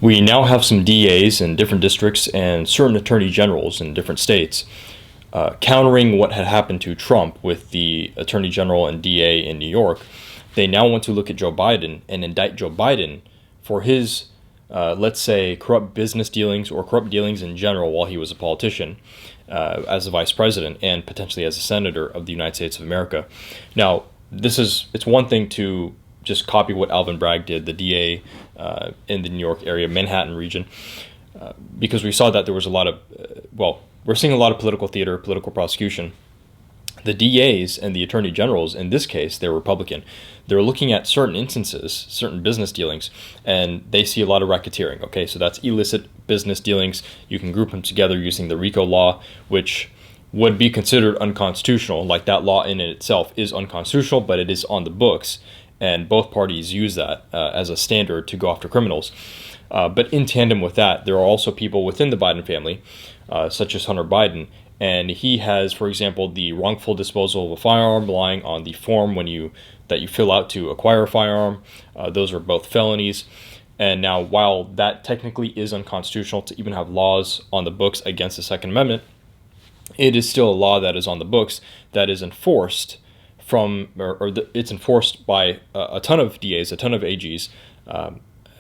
We now have some DAs in different districts and certain attorney generals in different states countering what had happened to Trump with the attorney general and DA in New York. They now want to look at Joe Biden and indict Joe Biden for his, let's say, corrupt business dealings or corrupt dealings in general while he was a politician, as a vice president and potentially as a senator of the United States of America. Now, it's one thing to just copy what Alvin Bragg did, the DA in the New York area, Manhattan region, because we saw that there was a lot of, we're seeing a lot of political theater, political prosecution. The DAs and the attorney generals, in this case, they're Republican. They're looking at certain instances, certain business dealings, and they see a lot of racketeering. Okay, so that's illicit business dealings. You can group them together using the RICO law, which would be considered unconstitutional. Like, that law in itself is unconstitutional, but it is on the books, and both parties use that as a standard to go after criminals. But in tandem with that, there are also people within the Biden family, such as Hunter Biden, and he has, for example, the wrongful disposal of a firearm lying on the form that you fill out to acquire a firearm. Those are both felonies. And now, while that technically is unconstitutional to even have laws on the books against the Second Amendment, it is still a law that is on the books that is enforced it's enforced by a ton of DAs, a ton of AGs.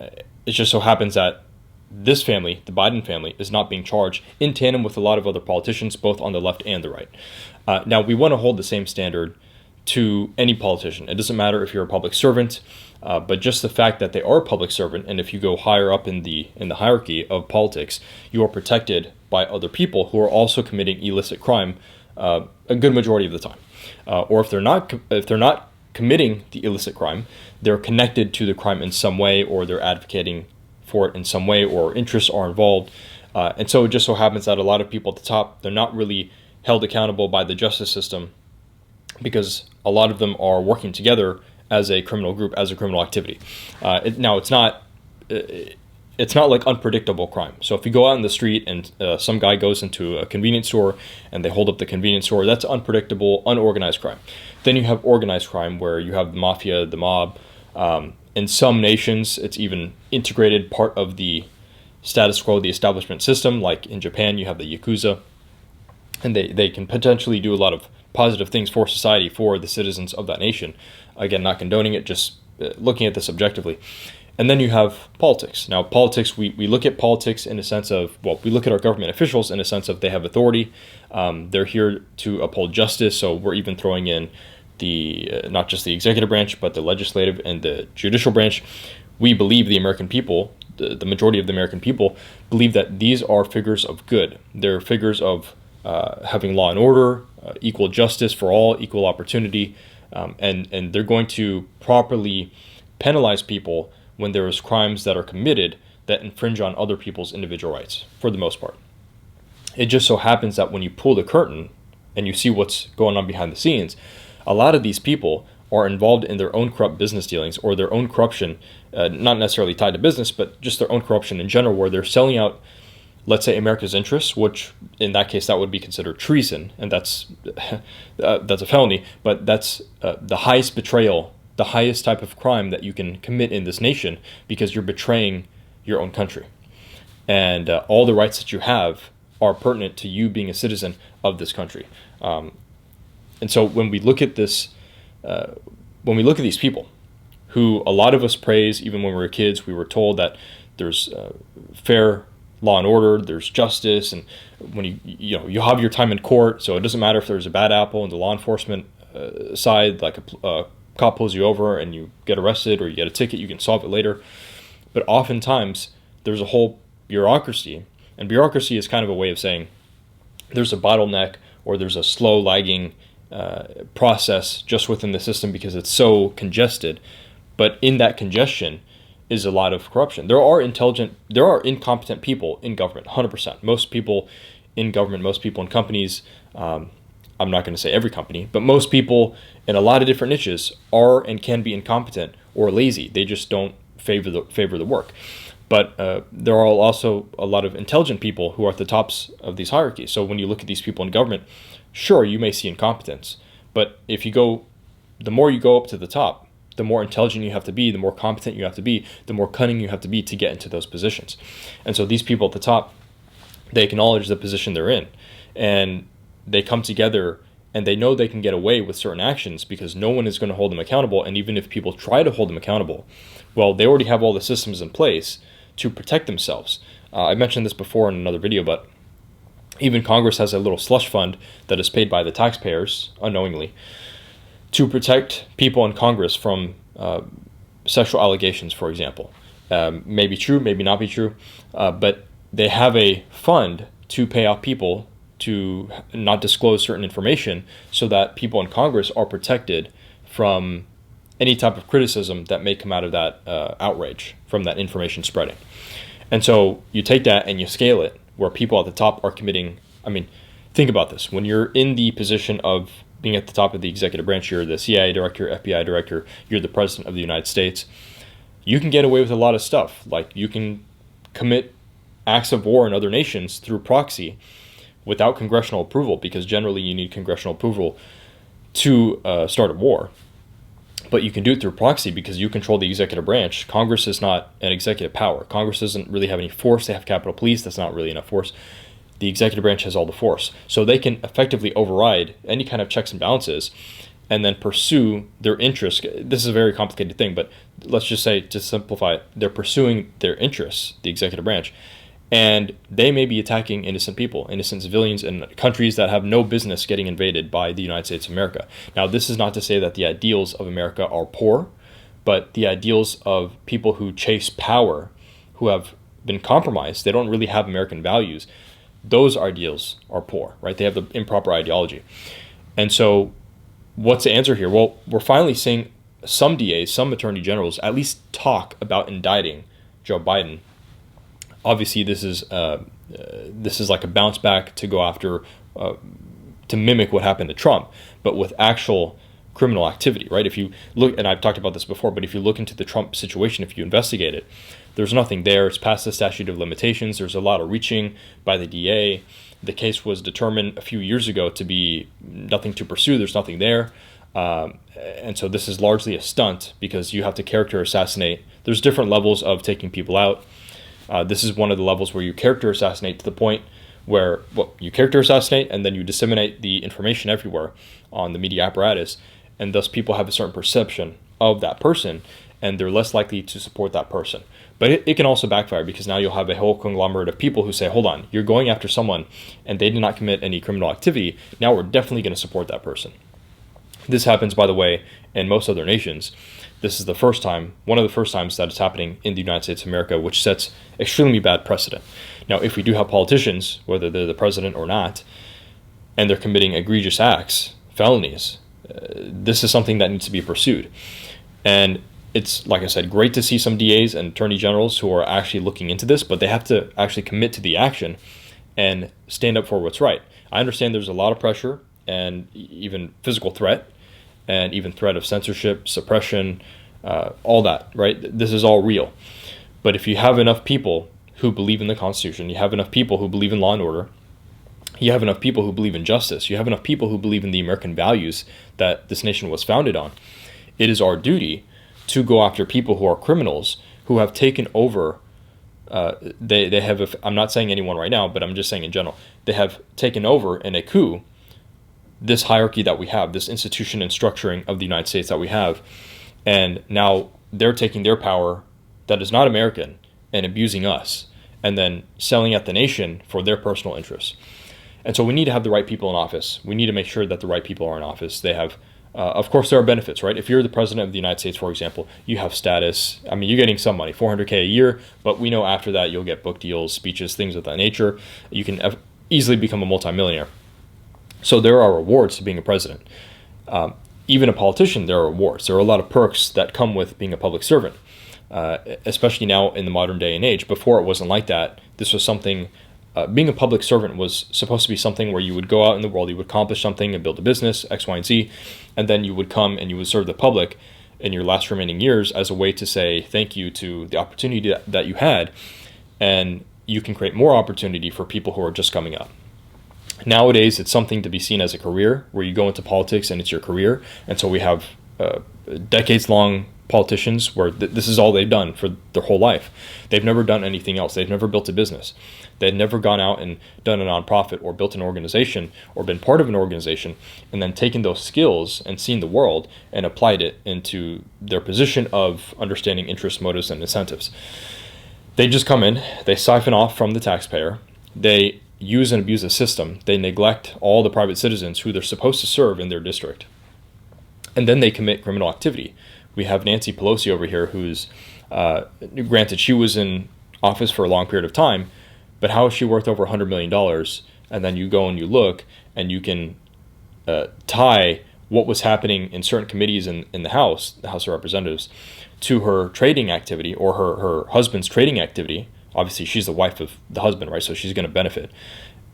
It just so happens that this family, the Biden family, is not being charged in tandem with a lot of other politicians, both on the left and the right. Now, we want to hold the same standard to any politician. It doesn't matter if you're a public servant, but just the fact that they are a public servant, and if you go higher up in the hierarchy of politics, you are protected by other people who are also committing illicit crime a good majority of the time. Or if they're not committing the illicit crime, they're connected to the crime in some way, or they're advocating for it in some way, or interests are involved. And so it just so happens that a lot of people at the top, they're not really held accountable by the justice system, because a lot of them are working together as a criminal group, as a criminal activity. Now, it's not like unpredictable crime. So if you go out in the street and some guy goes into a convenience store and they hold up the convenience store, that's unpredictable, unorganized crime. Then you have organized crime, where you have the mafia, the mob. In some nations, it's even integrated part of the status quo, the establishment system. Like in Japan, you have the Yakuza, and they can potentially do a lot of positive things for society, for the citizens of that nation. Again, not condoning it, just looking at this objectively. And then you have politics. Now, politics, we look at politics in a sense of, we look at our government officials in a sense of they have authority. They're here to uphold justice, so we're even throwing in the not just the executive branch, but the legislative and the judicial branch. We believe the American people, the majority of the American people, believe that these are figures of good. They're figures of having law and order, equal justice for all, equal opportunity, and they're going to properly penalize people when there is crimes that are committed that infringe on other people's individual rights, for the most part. It just so happens that when you pull the curtain and you see what's going on behind the scenes, a lot of these people are involved in their own corrupt business dealings, or their own corruption, not necessarily tied to business, but just their own corruption in general, where they're selling out, let's say, America's interests, which in that case that would be considered treason, and that's a felony, but that's the highest betrayal, the highest type of crime that you can commit in this nation, because you're betraying your own country. And all the rights that you have are pertinent to you being a citizen of this country. And so when we look at this, when we look at these people, who a lot of us praise, even when we were kids, we were told that there's fair law and order, there's justice, and when you have your time in court, so it doesn't matter if there's a bad apple in the law enforcement side, like a cop pulls you over and you get arrested or you get a ticket, you can solve it later. But oftentimes there's a whole bureaucracy, and bureaucracy is kind of a way of saying there's a bottleneck, or there's a slow lagging process just within the system because it's so congested. But in that congestion is a lot of corruption. There are incompetent people in government, 100%. Most people in government, most people in companies, I'm not going to say every company, but most people in a lot of different niches are and can be incompetent or lazy. They just don't favor the work. But there are also a lot of intelligent people who are at the tops of these hierarchies. So when you look at these people in government, sure, you may see incompetence, but the more you go up to the top, the more intelligent you have to be, the more competent you have to be, the more cunning you have to be to get into those positions. And so these people at the top, they acknowledge the position they're in, and they come together and they know they can get away with certain actions because no one is going to hold them accountable. And even if people try to hold them accountable, well, they already have all the systems in place to protect themselves. I mentioned this before in another video, but even Congress has a little slush fund that is paid by the taxpayers unknowingly to protect people in Congress from sexual allegations, for example. May be true, maybe not be true, but they have a fund to pay off people to not disclose certain information so that people in Congress are protected from any type of criticism that may come out of that outrage from that information spreading. And so you take that and you scale it where people at the top are committing, I mean, think about this. When you're in the position of being at the top of the executive branch, you're the CIA director, FBI director, you're the president of the United States, you can get away with a lot of stuff. Like you can commit acts of war in other nations through proxy without congressional approval, because generally you need congressional approval to start a war. But you can do it through proxy because you control the executive branch. Congress is not an executive power. Congress doesn't really have any force. They have Capitol Police. That's not really enough force. The executive branch has all the force. So they can effectively override any kind of checks and balances and then pursue their interests. This is a very complicated thing, but let's just say, to simplify it, they're pursuing their interests, the executive branch. And they may be attacking innocent people, innocent civilians in countries that have no business getting invaded by the United States of America. Now, this is not to say that the ideals of America are poor, but the ideals of people who chase power, who have been compromised, they don't really have American values, those ideals are poor, right? They have the improper ideology. And so what's the answer here? Well, we're finally seeing some DAs, some attorney generals, at least talk about indicting Joe Biden. Obviously, this is like a bounce back to go after, to mimic what happened to Trump, but with actual criminal activity, right? If you look, and I've talked about this before, but if you look into the Trump situation, if you investigate it, there's nothing there. It's past the statute of limitations. There's a lot of reaching by the DA. The case was determined a few years ago to be nothing to pursue. There's nothing there. And so this is largely a stunt because you have to character assassinate. There's different levels of taking people out. This is one of the levels where you character assassinate to the point where you character assassinate and then you disseminate the information everywhere on the media apparatus, and thus people have a certain perception of that person and they're less likely to support that person. But it can also backfire because now you'll have a whole conglomerate of people who say, hold on, you're going after someone and they did not commit any criminal activity. Now we're definitely going to support that person. This happens, by the way, in most other nations. This is the first time, one of the first times that it's happening in the United States of America, which sets extremely bad precedent. Now, if we do have politicians, whether they're the president or not, and they're committing egregious acts, felonies, this is something that needs to be pursued. And it's, like I said, great to see some DAs and attorney generals who are actually looking into this, but they have to actually commit to the action and stand up for what's right. I understand there's a lot of pressure and even physical threat, and even threat of censorship, suppression, all that, right? This is all real. But if you have enough people who believe in the Constitution, you have enough people who believe in law and order, you have enough people who believe in justice, you have enough people who believe in the American values that this nation was founded on, it is our duty to go after people who are criminals, who have taken over. They have, I'm not saying anyone right now, but I'm just saying in general, they have taken over in a coup this hierarchy that we have, this institution and structuring of the United States that we have. And now they're taking their power that is not American and abusing us and then selling out the nation for their personal interests. And so we need to have the right people in office. We need to make sure that the right people are in office. They have, of course, there are benefits, right? If you're the president of the United States, for example, you have status. I mean, you're getting some money, $400K a year, but we know after that you'll get book deals, speeches, things of that nature. You can easily become a multimillionaire. So there are rewards to being a president. Even a politician, there are rewards. There are a lot of perks that come with being a public servant, especially now in the modern day and age. Before it wasn't like that. This was something, being a public servant was supposed to be something where you would go out in the world, you would accomplish something and build a business, X, Y, and Z, and then you would come and you would serve the public in your last remaining years as a way to say thank you to the opportunity that you had, and you can create more opportunity for people who are just coming up. Nowadays, it's something to be seen as a career, where you go into politics and it's your career. And so we have decades-long politicians where this is all they've done for their whole life. They've never done anything else. They've never built a business. They've never gone out and done a nonprofit or built an organization or been part of an organization and then taken those skills and seen the world and applied it into their position of understanding interests, motives, and incentives. They just come in, they siphon off from the taxpayer, they use and abuse the system, they neglect all the private citizens who they're supposed to serve in their district, and then they commit criminal activity. We have Nancy Pelosi over here who's, granted, she was in office for a long period of time, but how is she worth over $100 million? And then you go and you look and you can tie what was happening in certain committees in the House of Representatives, to her trading activity or her husband's trading activity. Obviously, she's the wife of the husband, right? So she's going to benefit.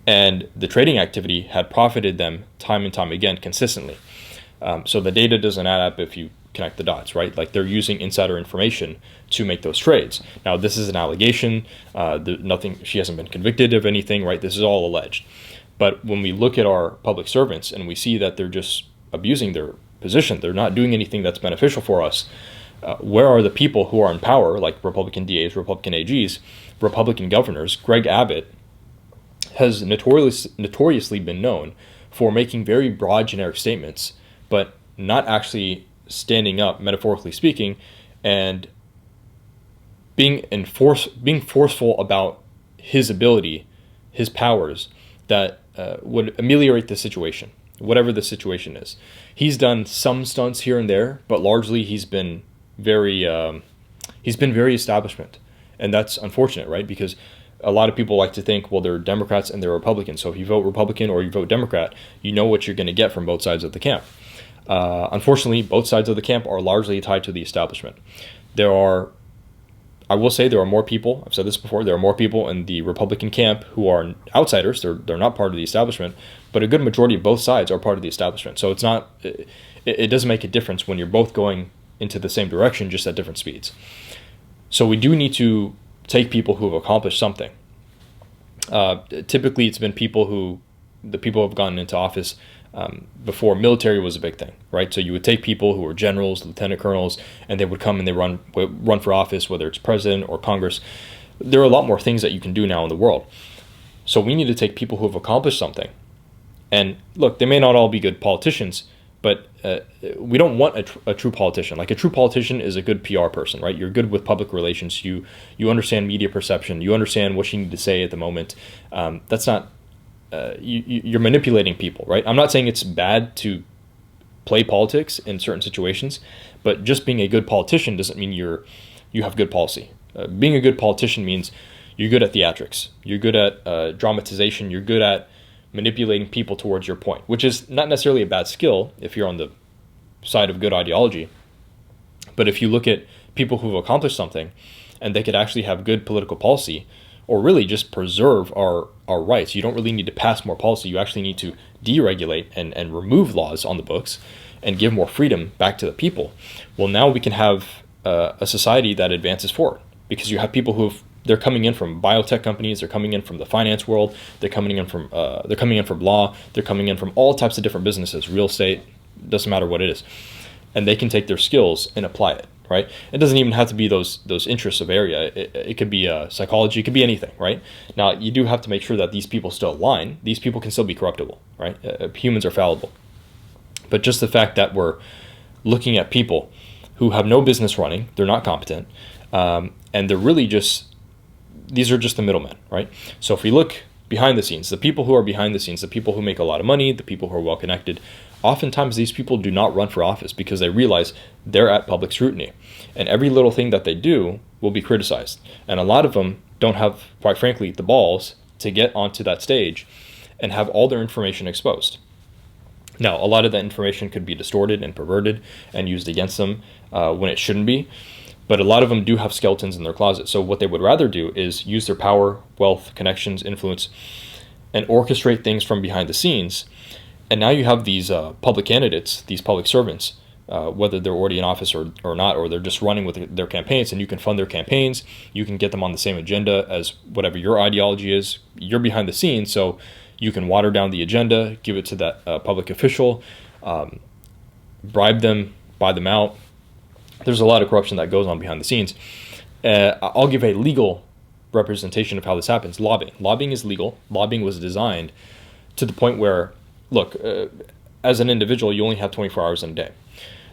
And the trading activity had profited them time and time again consistently. So the data doesn't add up if you connect the dots, right? Like, they're using insider information to make those trades. Now, this is an allegation. Nothing. She hasn't been convicted of anything, right? This is all alleged. But when we look at our public servants and we see that they're just abusing their position, they're not doing anything that's beneficial for us. Where are the people who are in power, like Republican DAs, Republican AGs, Republican governors? Greg Abbott has notoriously been known for making very broad, generic statements, but not actually standing up, metaphorically speaking, and being forceful about his ability, his powers, that would ameliorate the situation, whatever the situation is. He's done some stunts here and there, but largely he's been very establishment, and that's unfortunate, right? Because a lot of people like to think, well, they're Democrats and they're Republicans, so if you vote Republican or you vote Democrat, you know what you're going to get from both sides of the camp. Unfortunately, both sides of the camp are largely tied to the establishment. I will say there are more people, I've said this before, there are more people in the Republican camp who are outsiders. They're not part of the establishment, but a good majority of both sides are part of the establishment. So it doesn't make a difference when you're both going into the same direction, just at different speeds. So we do need to take people who have accomplished something. Typically, it's been the people who have gotten into office before military was a big thing, right? So you would take people who were generals, lieutenant colonels, and they would come and they run for office, whether it's president or Congress. There are a lot more things that you can do now in the world. So we need to take people who have accomplished something. And look, they may not all be good politicians, but we don't want a true politician. Like, a true politician is a good PR person, right? You're good with public relations. You understand media perception. You understand what you need to say at the moment. That's not... you're manipulating people, right? I'm not saying it's bad to play politics in certain situations, but just being a good politician doesn't mean you have good policy. Being a good politician means you're good at theatrics. You're good at dramatization. You're good at manipulating people towards your point, which is not necessarily a bad skill if you're on the side of good ideology. But if you look at people who've accomplished something and they could actually have good political policy, or really just preserve our rights. You don't really need to pass more policy. You actually need to deregulate and remove laws on the books and give more freedom back to the people. Well, now we can have a society that advances forward, because you have people they're coming in from biotech companies, they're coming in from the finance world, they're coming in from law, they're coming in from all types of different businesses, real estate, doesn't matter what it is. And they can take their skills and apply it. Right? It doesn't even have to be those interests of area. It could be psychology. It could be anything. Right? Now, you do have to make sure that these people still align. These people can still be corruptible. Right? Humans are fallible. But just the fact that we're looking at people who have no business running, they're not competent, and they're really these are just the middlemen. Right? So if we look behind the scenes, the people who are behind the scenes, the people who make a lot of money, the people who are well connected, oftentimes these people do not run for office because they realize they're at public scrutiny, and every little thing that they do will be criticized. And a lot of them don't have, quite frankly, the balls to get onto that stage and have all their information exposed. Now, a lot of that information could be distorted and perverted and used against them when it shouldn't be, but a lot of them do have skeletons in their closet. So what they would rather do is use their power, wealth, connections, influence, and orchestrate things from behind the scenes. And now you have these public candidates, these public servants, whether they're already in office or not, or they're just running with their campaigns, and you can fund their campaigns. You can get them on the same agenda as whatever your ideology is. You're behind the scenes, so you can water down the agenda, give it to that public official, bribe them, buy them out. There's a lot of corruption that goes on behind the scenes. I'll give a legal representation of how this happens. Lobbying is legal. Lobbying was designed to the point where, look, as an individual, you only have 24 hours in a day.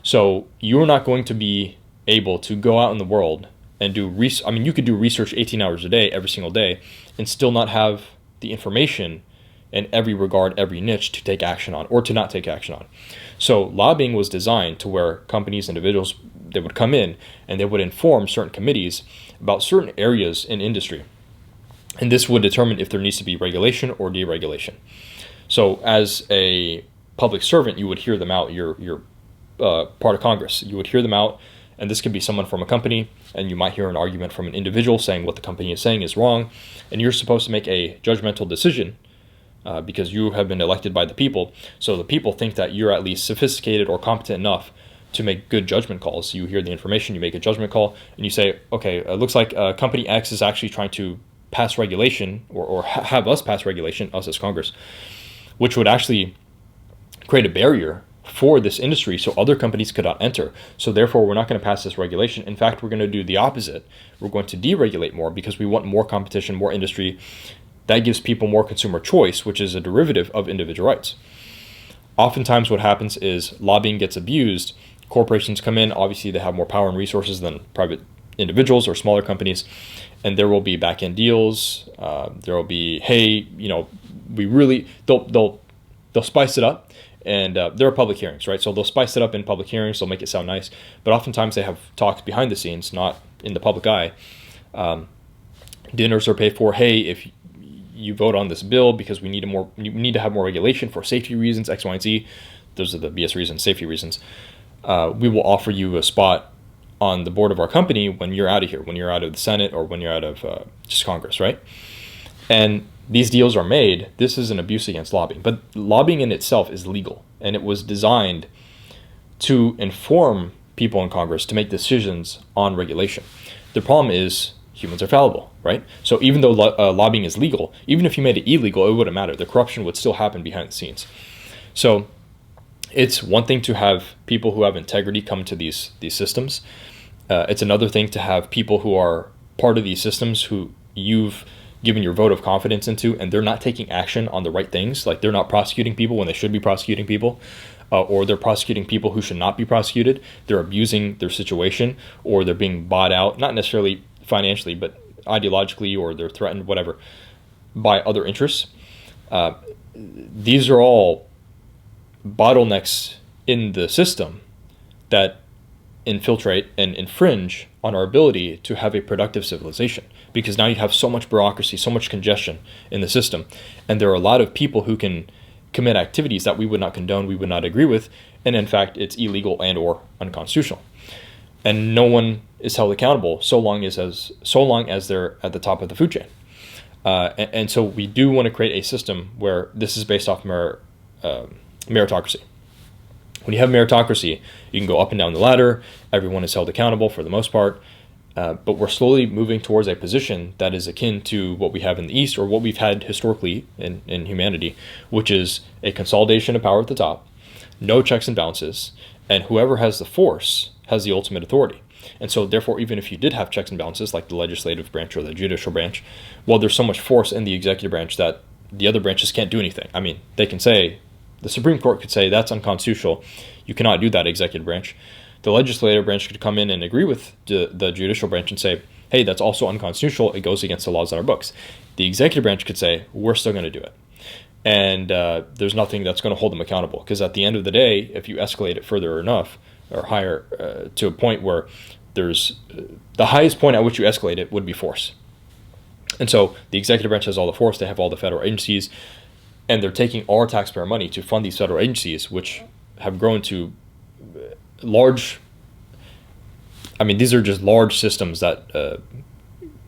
So you're not going to be able to go out in the world and do research. I mean, you could do research 18 hours a day, every single day, and still not have the information in every regard, every niche to take action on or to not take action on. So lobbying was designed to where companies, individuals, they would come in and they would inform certain committees about certain areas in industry. And this would determine if there needs to be regulation or deregulation. So as a public servant, you would hear them out. You're part of Congress. You would hear them out, and this could be someone from a company, and you might hear an argument from an individual saying what the company is saying is wrong, and you're supposed to make a judgmental decision because you have been elected by the people. So the people think that you're at least sophisticated or competent enough to make good judgment calls. You hear the information, you make a judgment call, and you say, okay, it looks like company X is actually trying to pass regulation or have us pass regulation, us as Congress, which would actually create a barrier for this industry so other companies could not enter. So therefore, we're not going to pass this regulation. In fact, we're going to do the opposite. We're going to deregulate more because we want more competition, more industry. That gives people more consumer choice, which is a derivative of individual rights. Oftentimes what happens is lobbying gets abused. Corporations come in, obviously they have more power and resources than private individuals or smaller companies, and there will be back-end deals. There will be, hey, they'll spice it up, and there are public hearings, right? So they'll spice it up in public hearings, they'll make it sound nice, but oftentimes they have talks behind the scenes, not in the public eye. Dinners are paid for, hey, if you vote on this bill because you need to have more regulation for safety reasons, X, Y, and Z. Those are the BS reasons, safety reasons. We will offer you a spot on the board of our company when you're out of here, when you're out of the Senate or when you're out of just Congress, right? And these deals are made. This is an abuse against lobbying. But lobbying in itself is legal, and it was designed to inform people in Congress to make decisions on regulation. The problem is humans are fallible, right? So even though lobbying is legal, even if you made it illegal, it wouldn't matter. The corruption would still happen behind the scenes. So it's one thing to have people who have integrity come to these systems. It's another thing to have people who are part of these systems who you've given your vote of confidence into, and they're not taking action on the right things. Like they're not prosecuting people when they should be prosecuting people, or they're prosecuting people who should not be prosecuted. They're abusing their situation, or they're being bought out, not necessarily financially, but ideologically, or they're threatened, whatever, by other interests. These are all bottlenecks in the system that infiltrate and infringe on our ability to have a productive civilization, because now you have so much bureaucracy, so much congestion in the system, and there are a lot of people who can commit activities that we would not condone, we would not agree with, and in fact it's illegal and or unconstitutional, and no one is held accountable so long as they're at the top of the food chain. And so we do want to create a system where this is based off meritocracy. When you have meritocracy, you can go up and down the ladder. Everyone is held accountable for the most part. But we're slowly moving towards a position that is akin to what we have in the East, or what we've had historically in humanity, which is a consolidation of power at the top, no checks and balances, and whoever has the force has the ultimate authority. And so therefore, even if you did have checks and balances like the legislative branch or the judicial branch, well, there's so much force in the executive branch that the other branches can't do anything. I mean, they can say, the Supreme Court could say that's unconstitutional. You cannot do that, executive branch. The legislative branch could come in and agree with the judicial branch and say, hey, that's also unconstitutional. It goes against the laws on our books. The executive branch could say, we're still going to do it. And there's nothing that's going to hold them accountable. Because at the end of the day, if you escalate it further enough or higher to a point where there's the highest point at which you escalate it would be force. And so the executive branch has all the force. They have all the federal agencies. And they're taking our taxpayer money to fund these federal agencies, which have grown to large, I mean, these are just large systems that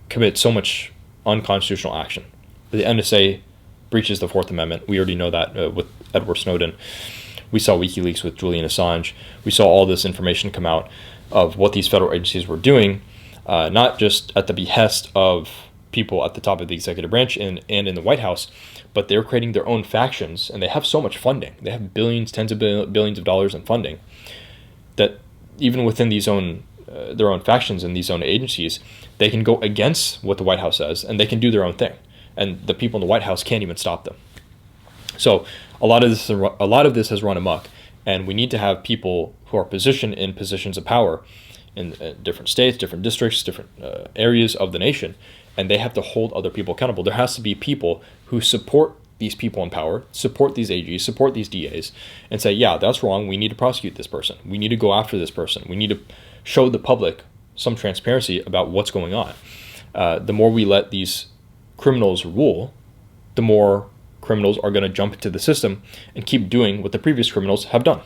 commit so much unconstitutional action. The NSA breaches the Fourth Amendment. We already know that with Edward Snowden. We saw WikiLeaks with Julian Assange. We saw all this information come out of what these federal agencies were doing, not just at the behest of people at the top of the executive branch and in the White House, but they're creating their own factions, and they have so much funding. They have billions, tens of billions of dollars in funding that even within their own factions and these own agencies, they can go against what the White House says, and they can do their own thing, and the people in the White House can't even stop them. So a lot of this has run amok, and we need to have people who are positioned in positions of power in different states, different districts, different areas of the nation, and they have to hold other people accountable. There has to be people who support these people in power, support these AGs, support these DAs, and say, yeah, that's wrong. We need to prosecute this person. We need to go after this person. We need to show the public some transparency about what's going on. The more we let these criminals rule, the more criminals are going to jump into the system and keep doing what the previous criminals have done.